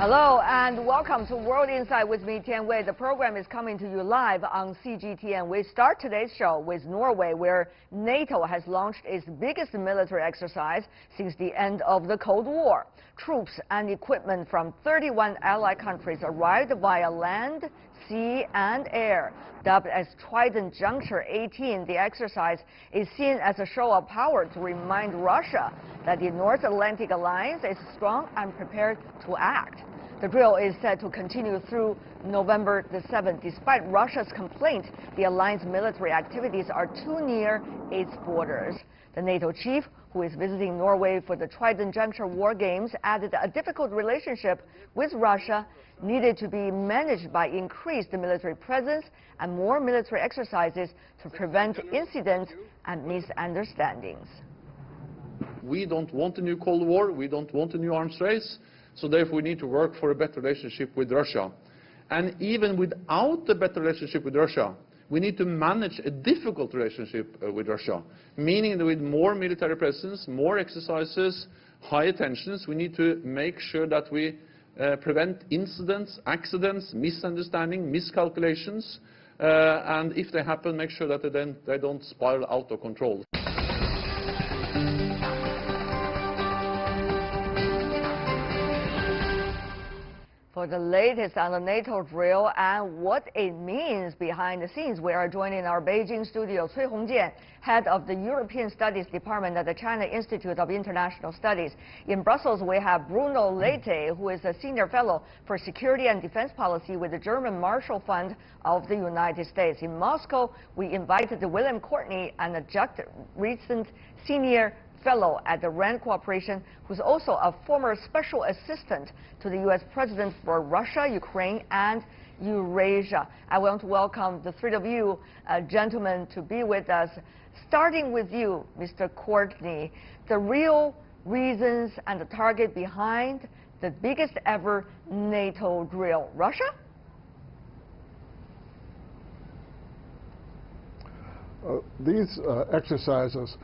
Hello and welcome to World Insight with me, Tian Wei. The program is coming to you live on CGTN. We start today's show with Norway, where NATO has launched its biggest military exercise since the end of the Cold War. Troops and equipment from 31 allied countries arrived via land, sea and air. Dubbed as Trident Juncture 18, the exercise is seen as a show of power to remind Russia that the North Atlantic alliance is strong and prepared to act. The drill is set to continue through November the 7th. Despite Russia's complaint, the alliance military activities are too near its borders. The NATO chief, who is visiting Norway for the Trident Juncture War Games, added a difficult relationship with Russia needed to be managed by increased military presence and more military exercises to prevent incidents and misunderstandings. We don't want a new Cold War. We don't want a new arms race. So therefore, we need to work for a better relationship with Russia. And even without a better relationship with Russia, we need to manage a difficult relationship with Russia, meaning that with more military presence, more exercises, high tensions, we need to make sure that we prevent incidents, accidents, misunderstanding, miscalculations, and if they happen, make sure that they don't spiral out of control. For the latest on the NATO drill and what it means behind the scenes, we are joined in our Beijing studio Cui Hongjian, head of the European Studies Department at the China Institute of International Studies. In Brussels, we have Bruno Leite, who is a senior fellow for security and defense policy with the German Marshall Fund of the United States. In Moscow, we invited William Courtney, an adjunct recent senior fellow at the RAND Cooperation, who's also a former special assistant to the U.S. President for Russia, Ukraine, and Eurasia. I want to welcome the three of you gentlemen to be with us. Starting with you, Mr. Courtney, the real reasons and the target behind the biggest ever NATO drill. Russia? These exercises,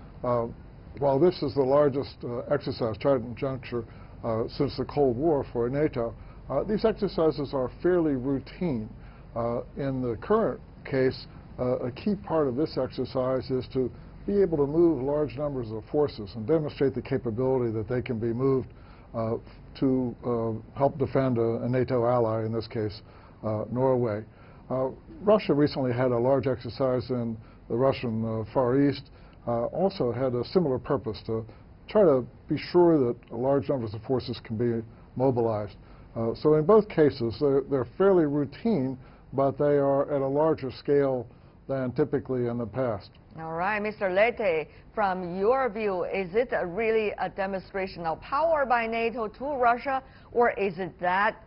while this is the largest exercise, Trident Juncture, since the Cold War for NATO, these exercises are fairly routine. In the current case, a key part of this exercise is to be able to move large numbers of forces and demonstrate the capability that they can be moved to help defend a NATO ally, in this case, Norway. Russia recently had a large exercise in the Russian Far East. Also had a similar purpose, to try to be sure that large numbers of forces can be mobilized. So in both cases, they're fairly routine, but they are at a larger scale than typically in the past. All right, Mr. Leite, from your view, is it really a demonstration of power by NATO to Russia, or is it that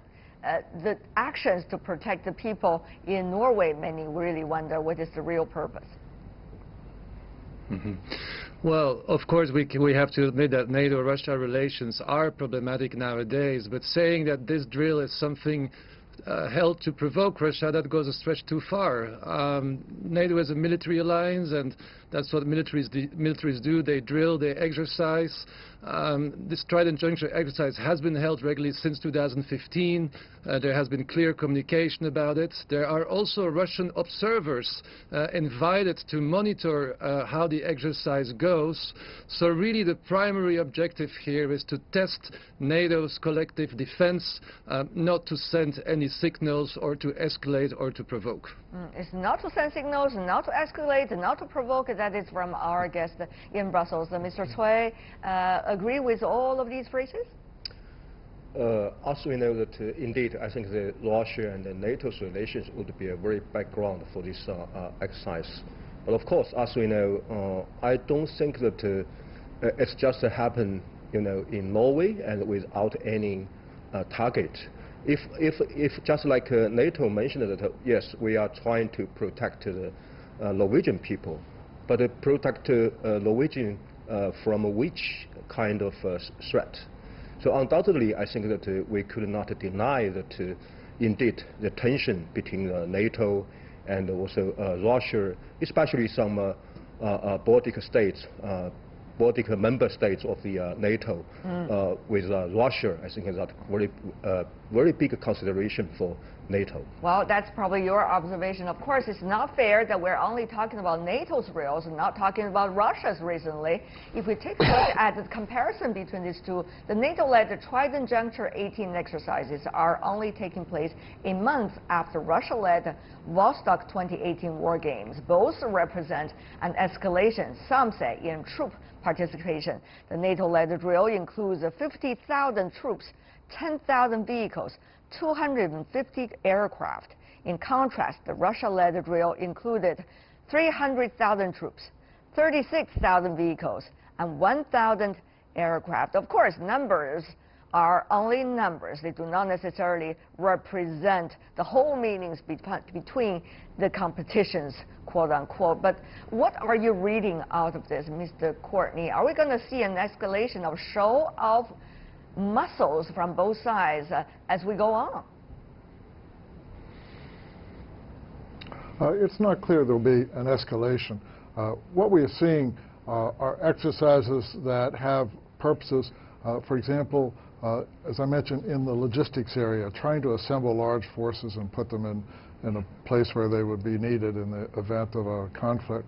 the actions to protect the people in Norway? Many really wonder what is the real purpose. Mm-hmm. Well, of course, we have to admit that NATO-Russia relations are problematic nowadays, but saying that this drill is something held to provoke Russia, that goes a stretch too far. NATO is a military alliance, and that's what militaries do. They drill, they exercise. This Trident Juncture exercise has been held regularly since 2015. There has been clear communication about it. There are also Russian observers invited to monitor how the exercise goes. So really the primary objective here is to test NATO's collective defense, not to send any signals or to escalate or to provoke. It's not to send signals, not to escalate, not to provoke. That is from our guest in Brussels. Mr. Cui, agree with all of these phrases? Also, we know that indeed, I think the Russia and the NATO's relations would be a very background for this exercise. But of course, as we know, I don't think that it's just happened, in Norway and without any target. If just like NATO mentioned that, yes, we are trying to protect the Norwegian people, but protect Norwegian from which kind of threat? So undoubtedly, I think that we could not deny that indeed the tension between NATO and also Russia, especially some Baltic states, Baltic member states of the NATO with Russia, I think is a very big consideration for NATO. Well, that's probably your observation. Of course, it's not fair that we're only talking about NATO's drills and not talking about Russia's recently. If we take a look at the comparison between these two, the NATO-led Trident Juncture 18 exercises are only taking place a month after Russia-led Vostok 2018 war games. Both represent an escalation, some say, in troop participation. The NATO-led drill includes 50,000 troops, 10,000 vehicles, 250 aircraft. In contrast, the Russia-led drill included 300,000 troops, 36,000 vehicles, and 1,000 aircraft. Of course, numbers are only numbers. They do not necessarily represent the whole meanings between the competitions, quote unquote. But what are you reading out of this, Mr. Courtney? Are we going to see an escalation of show of muscles from both sides as we go on? It's not clear there will be an escalation. What we are seeing are exercises that have purposes. For example, as I mentioned, in the logistics area, trying to assemble large forces and put them in a place where they would be needed in the event of a conflict.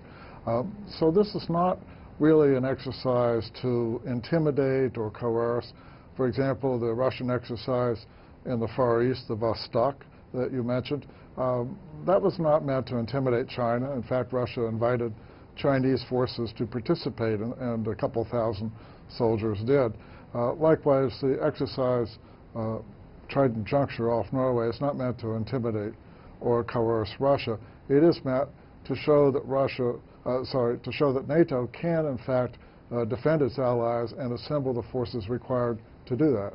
So this is not really an exercise to intimidate or coerce. For example, the Russian exercise in the Far East, the Vostok that you mentioned, that was not meant to intimidate China. In fact, Russia invited Chinese forces to participate, and a couple thousand soldiers did. Likewise, the exercise Trident Juncture off Norway is not meant to intimidate or coerce Russia. It is meant to show that to show that NATO can, in fact, defend its allies and assemble the forces required to do that.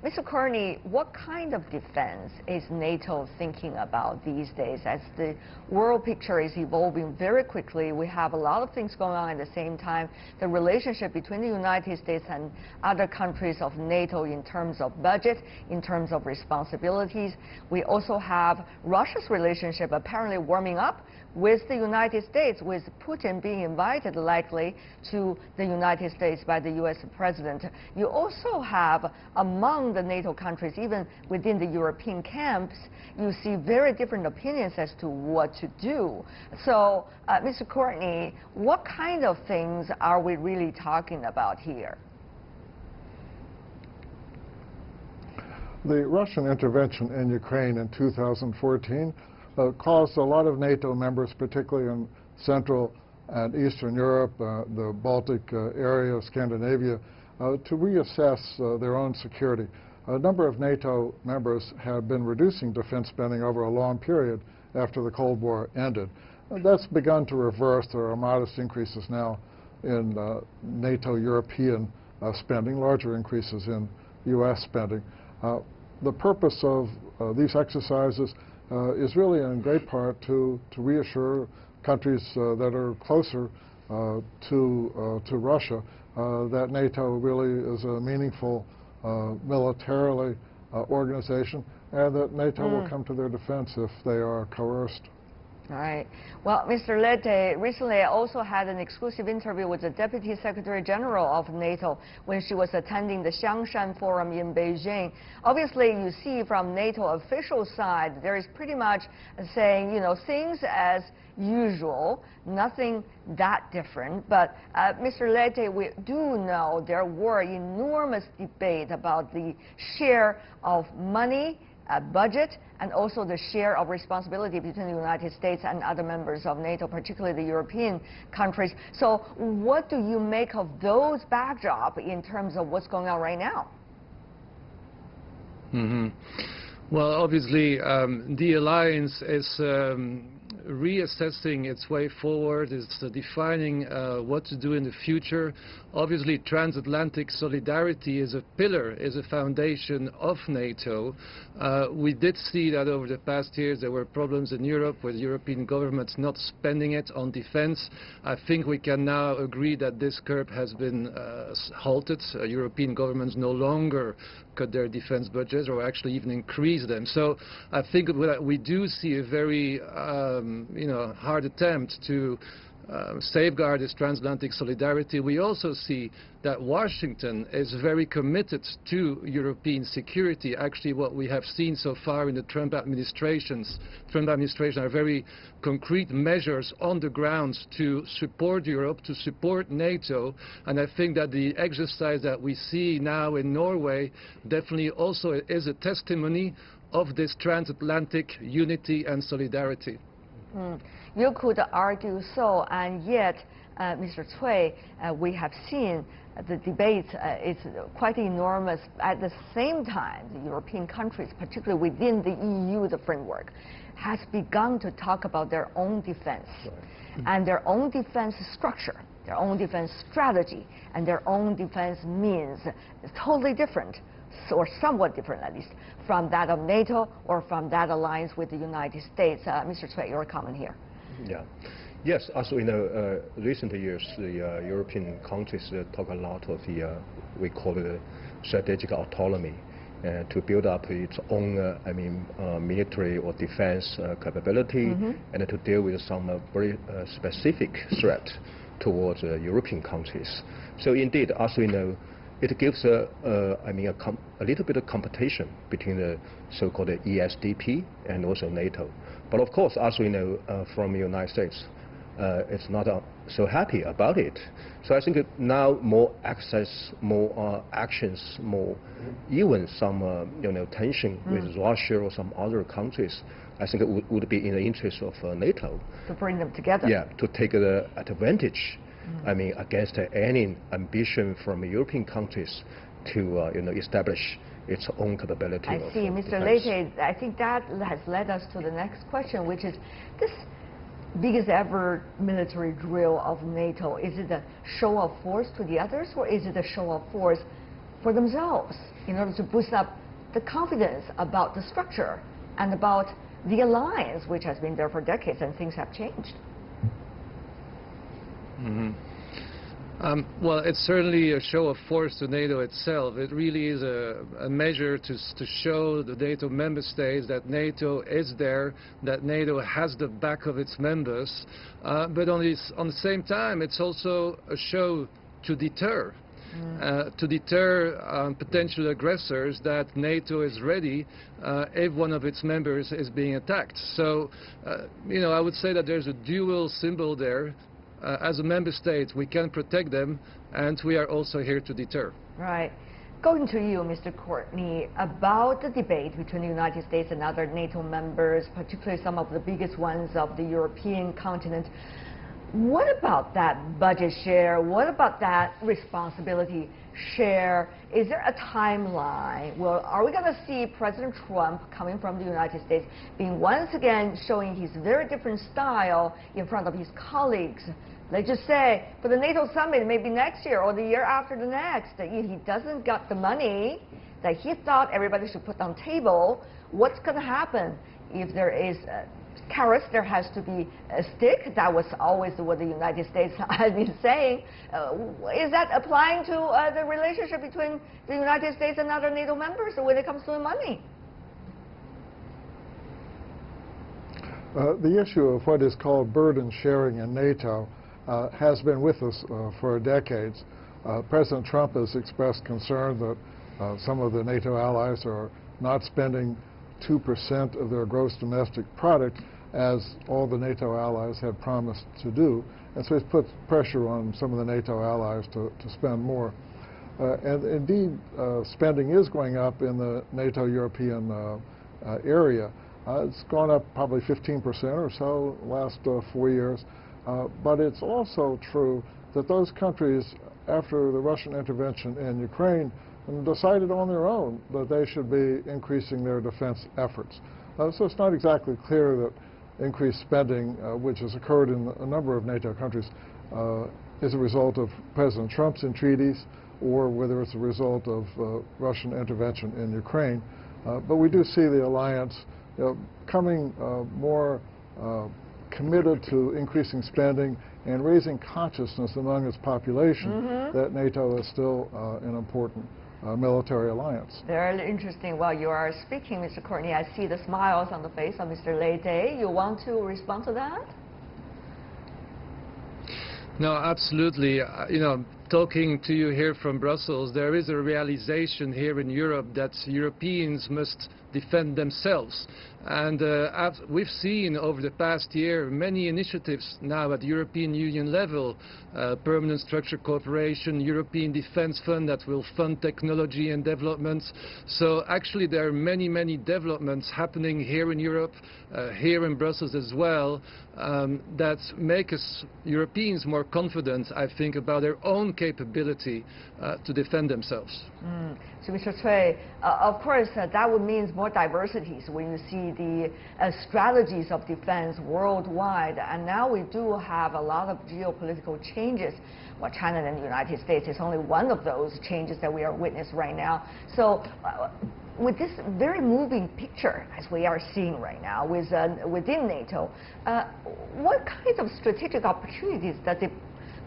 Mr. Courtney, what kind of defense is NATO thinking about these days? As the world picture is evolving very quickly, we have a lot of things going on at the same time. The relationship between the United States and other countries of NATO in terms of budget, in terms of responsibilities. We also have Russia's relationship apparently warming up with the United States, with Putin being invited likely to the United States by the U.S. president. You also have among the NATO countries, even within the European camps, you see very different opinions as to what to do. So, Mr. Courtney, what kind of things are we really talking about here? The Russian intervention in Ukraine in 2014 caused a lot of NATO members, particularly in Central and Eastern Europe, the Baltic area of Scandinavia, to reassess their own security. A number of NATO members have been reducing defense spending over a long period after the Cold War ended. That's begun to reverse. There are modest increases now in NATO European spending, larger increases in U.S. spending. The purpose of these exercises is really in great part to reassure countries that are closer to Russia that NATO really is a meaningful militarily organization, and that NATO will come to their defense if they are coerced. All right. Well, Mr. Lette, recently I also had an exclusive interview with the Deputy Secretary General of NATO when she was attending the Xiangshan Forum in Beijing. Obviously, you see from NATO official side, there is pretty much saying, you know, things as usual, nothing that different. But, Mr. Lette, we do know there were enormous debate about the share of money, budget, and also the share of responsibility between the United States and other members of NATO, particularly the European countries. So what do you make of those backdrop in terms of what's going on right now? Well, obviously, the alliance is reassessing its way forward, is defining what to do in the future. Obviously, transatlantic solidarity is a pillar, is a foundation of NATO. We did see that over the past years there were problems in Europe with European governments not spending it on defense. I think we can now agree that this curve has been halted. European governments no longer cut their defense budgets or actually even increase them. So I think we do see a very hard attempt to safeguard this transatlantic solidarity, we also see that Washington is very committed to European security. Actually, what we have seen so far in the Trump administration are very concrete measures on the ground to support Europe, to support NATO, and I think that the exercise that we see now in Norway definitely also is a testimony of this transatlantic unity and solidarity. You could argue so, and yet, Mr. Cui, we have seen the debate is quite enormous. At the same time, the European countries, particularly within the EU, the framework, has begun to talk about their own defense and their own defense structure, their own defense strategy, and their own defense means. It's totally different, or somewhat different at least, from that of NATO or from that alliance with the United States. Mr. Cui, your comment here. Yeah. Yes, as we know, recent years, the European countries talk a lot of the, we call it strategic autonomy, to build up its own, military or defense capability, and to deal with some very specific threat towards European countries. So indeed, as we know, it gives a little bit of competition between the so-called ESDP and also NATO. But of course, as we know from the United States, it's not so happy about it. So I think now more access, more actions, more even some tension with Russia or some other countries, I think it would be in the interest of NATO. To bring them together. Yeah, to take the advantage, against any ambition from European countries to establish its own capability. I see, Mr. Leite, I think that has led us to the next question, which is this biggest ever military drill of NATO. Is it a show of force to the others, or is it a show of force for themselves in order to boost up the confidence about the structure and about the alliance, which has been there for decades and things have changed? Well, it's certainly a show of force to NATO itself. It really is a measure to show the NATO member states that NATO is there, that NATO has the back of its members. But on the same time, it's also a show to deter. Potential aggressors, that NATO is ready if one of its members is being attacked. So, I would say that there's a dual symbol there. As a member state, we can protect them, and we are also here to deter. Right. Going to you, Mr. Courtney, about the debate between the United States and other NATO members, particularly some of the biggest ones of the European continent. What about that budget share? What about that responsibility share? Is there a timeline? Well, are we going to see President Trump coming from the United States being once again showing his very different style in front of his colleagues? Let's just say for the NATO summit, maybe next year or the year after the next, that if he doesn't got the money that he thought everybody should put on table, what's going to happen? If there is carrots, there has to be a stick. That was always what the United States has been saying. Is that applying to the relationship between the United States and other NATO members when it comes to the money? The issue of what is called burden sharing in NATO has been with us for decades. President Trump has expressed concern that some of the NATO allies are not spending 2% of their gross domestic product, as all the NATO allies have promised to do. And so it's put pressure on some of the NATO allies to spend more. And indeed, spending is going up in the NATO European area. It's gone up probably 15% or so the last 4 years. But it's also true that those countries, after the Russian intervention in Ukraine, decided on their own that they should be increasing their defense efforts. So it's not exactly clear that increased spending, which has occurred in a number of NATO countries, is a result of President Trump's entreaties or whether it's a result of Russian intervention in Ukraine. But we do see the alliance coming more committed to increasing spending and raising consciousness among its population that NATO is still an important military alliance. Very interesting. While you are speaking, Mr. Courtney, I see the smiles on the face of Mr. Leite. You want to respond to that? No, absolutely. Talking to you here from Brussels, there is a realization here in Europe that Europeans must defend themselves. And we've seen over the past year many initiatives now at European Union level, permanent structured cooperation, European Defence Fund that will fund technology and development. So actually there are many, many developments happening here in Europe, here in Brussels as well, that make us Europeans more confident, I think, about their own capability to defend themselves. So, Mr. Cui, of course, that would mean more diversities when you see the strategies of defense worldwide. And now we do have a lot of geopolitical changes. Well, China and the United States is only one of those changes that we are witnessing right now. So, with this very moving picture, as we are seeing right now within NATO, what kinds of strategic opportunities does it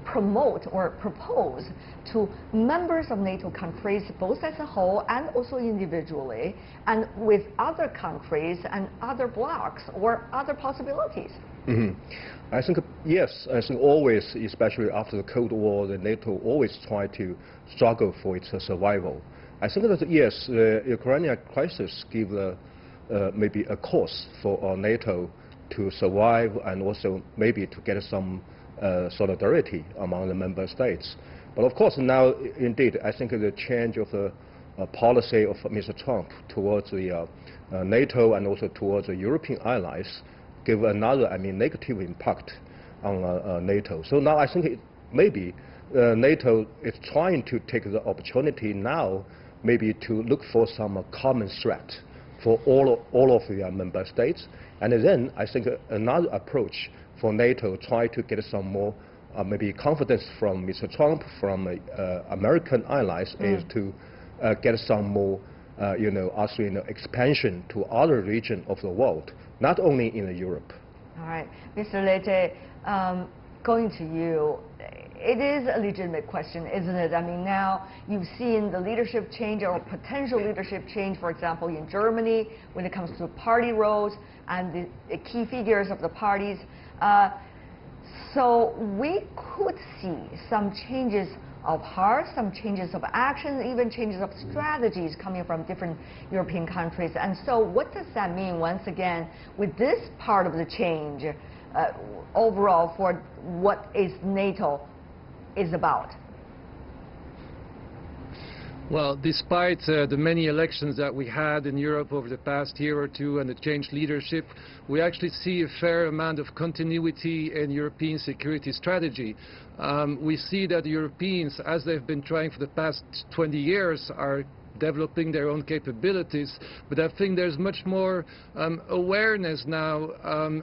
promote or propose to members of NATO countries, both as a whole and also individually, and with other countries and other blocs or other possibilities? I think, yes, I think always, especially after the Cold War, the NATO always tried to struggle for its survival. I think that, yes, the Ukrainian crisis gives maybe a course for NATO to survive and also maybe to get some solidarity among the member states. But of course now, indeed, I think the change of the policy of Mr. Trump towards the NATO and also towards the European allies give another, negative impact on NATO. So now I think maybe NATO is trying to take the opportunity now maybe to look for some common threat for all of the member states. And then I think another approach for NATO try to get some more maybe confidence from Mr. Trump, from American allies, is to get some more expansion to other regions of the world, not only in Europe. All right. Mr. Leite, going to you, it is a legitimate question, isn't it? I mean, now you've seen the leadership change or potential leadership change, for example, in Germany when it comes to party roles and the key figures of the parties. So we could see some changes of heart, some changes of action, even changes of strategies coming from different European countries. And so what does that mean, once again, with this part of the change overall for what is NATO is about? Well, despite the many elections that we had in Europe over the past year or two and the changed leadership, we actually see a fair amount of continuity in European security strategy. We see that the Europeans, as they've been trying for the past 20 years, are developing their own capabilities, but I think there's much more awareness now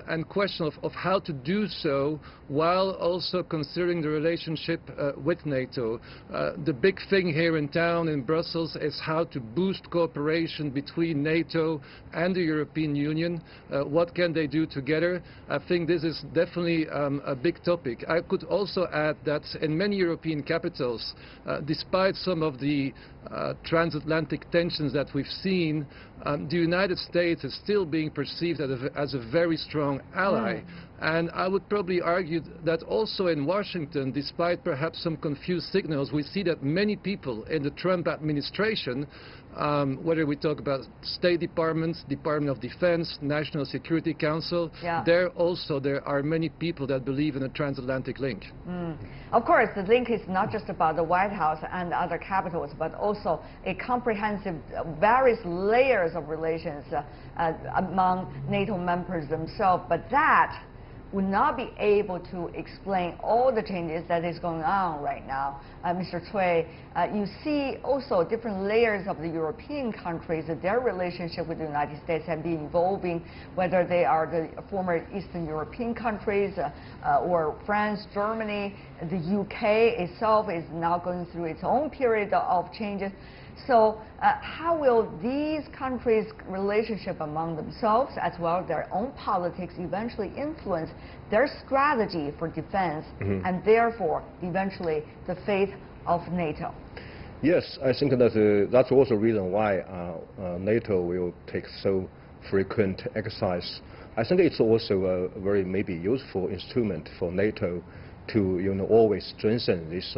and question of how to do so while also considering the relationship with NATO. The big thing here in town in Brussels is how to boost cooperation between NATO and the European Union. What can they do together? I think this is definitely a big topic. I could also add that in many European capitals, despite some of the transatlantic tensions that we've seen, the United States is still being perceived as a very strong ally. And I would probably argue that also in Washington, despite perhaps some confused signals, we see that many people in the Trump administration, whether we talk about State Departments, Department of Defense, National Security Council, there are many people that believe in a transatlantic link. Of course, the link is not just about the White House and other capitals, but also a comprehensive, various layers of relations among NATO members themselves. But that would not be able to explain all the changes that is going on right now. Mr. Cui, you see also different layers of the European countries, that their relationship with the United States have been evolving, whether they are the former Eastern European countries or France, Germany. The UK itself is now going through its own period of changes. So how will these countries' relationship among themselves, as well as their own politics, eventually influence their strategy for defense and therefore eventually the fate of NATO? Yes, I think that that's also a reason why NATO will take so frequent exercise. I think it's also a very maybe useful instrument for NATO to always strengthen this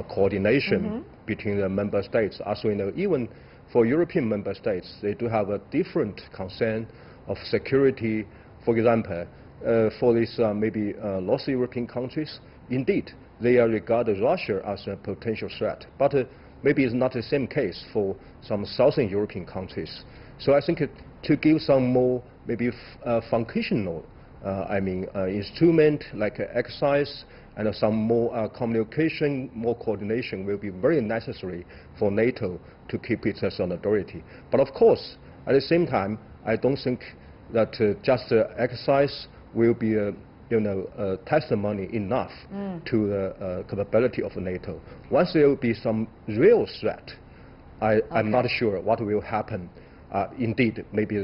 coordination between the member states. As we know, even for European member states, they do have a different concern of security. For example, for these maybe North European countries, indeed, they are regarded Russia as a potential threat. But maybe it's not the same case for some Southern European countries. So I think to give some more maybe functional instrument like exercise and some more communication, more coordination will be very necessary for NATO to keep its solidarity. But of course, at the same time, I don't think that just exercise will be testimony enough to the capability of NATO. Once there will be some real threat, I'm not sure what will happen. Indeed, maybe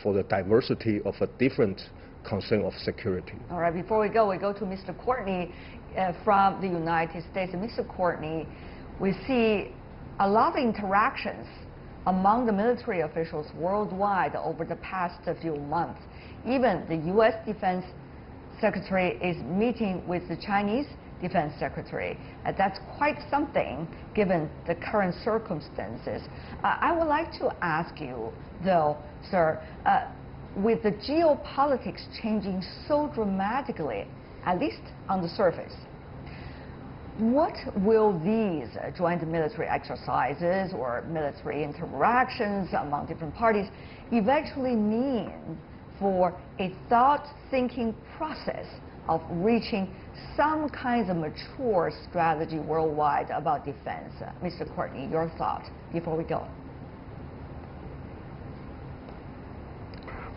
for the diversity of a different concern of security. All right, before we go to Mr. Courtney from the United States. Mr. Courtney, we see a lot of interactions among the military officials worldwide over the past few months. Even the U.S. Defense Secretary is meeting with the Chinese Defense Secretary. That's quite something given the current circumstances. I would like to ask you, though, sir, with the geopolitics changing so dramatically, at least on the surface, what will these joint military exercises or military interactions among different parties eventually mean for a thought-thinking process of reaching some kinds of mature strategy worldwide about defense? Mr. Courtney, your thought before we go.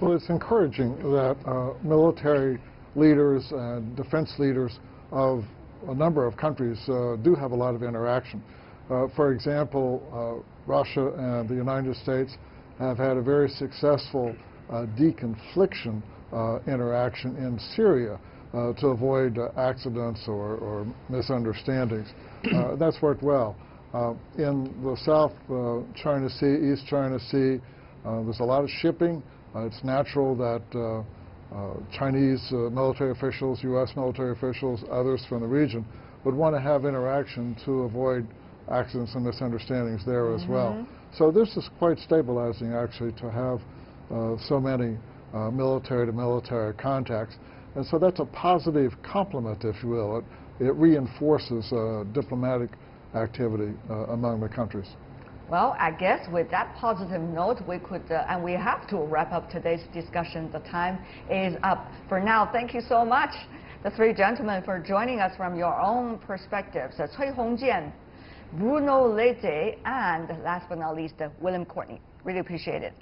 Well, it's encouraging that military leaders and defense leaders of a number of countries do have a lot of interaction. For example, Russia and the United States have had a very successful deconfliction interaction in Syria to avoid accidents or misunderstandings. That's worked well. In the South China Sea, East China Sea, there's a lot of shipping. It's natural that Chinese military officials, U.S. military officials, others from the region would want to have interaction to avoid accidents and misunderstandings there as well. So this is quite stabilizing, actually, to have so many military-to-military contacts. And so that's a positive complement, if you will. It reinforces diplomatic activity among the countries. Well, I guess with that positive note, we could, and we have to wrap up today's discussion. The time is up. For now, thank you so much, the three gentlemen, for joining us from your own perspectives. Cui Hongjian, Bruno Leze, and last but not least, William Courtney. Really appreciate it.